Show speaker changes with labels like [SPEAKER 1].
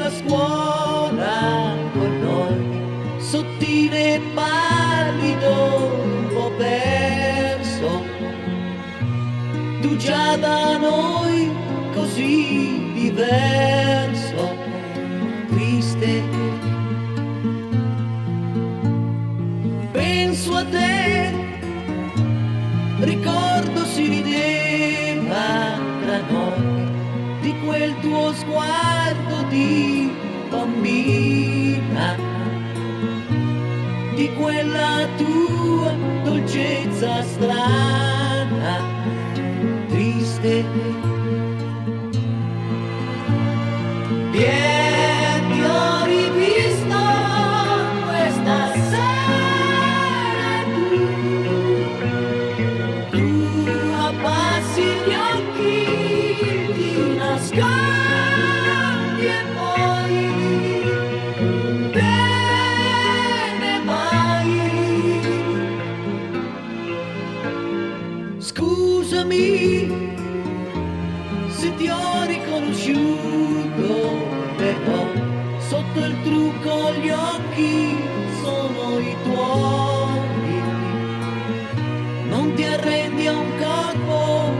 [SPEAKER 1] a scuola con noi, sottile e pallido, un po' perso, tu già da noi così diverso, triste. Penso a te, ricordo si rideva tra noi di quel tuo sguardo di bambina, di quella tua dolcezza strana, triste. Ti ho rivisto questa sera, tu abbassi gli occhi, ti nascondi e poi te ne vai. Scusami se ti ho riconosciuto, però sotto il trucco gli occhi sono i tuoi. Non ti arrendi a un corpo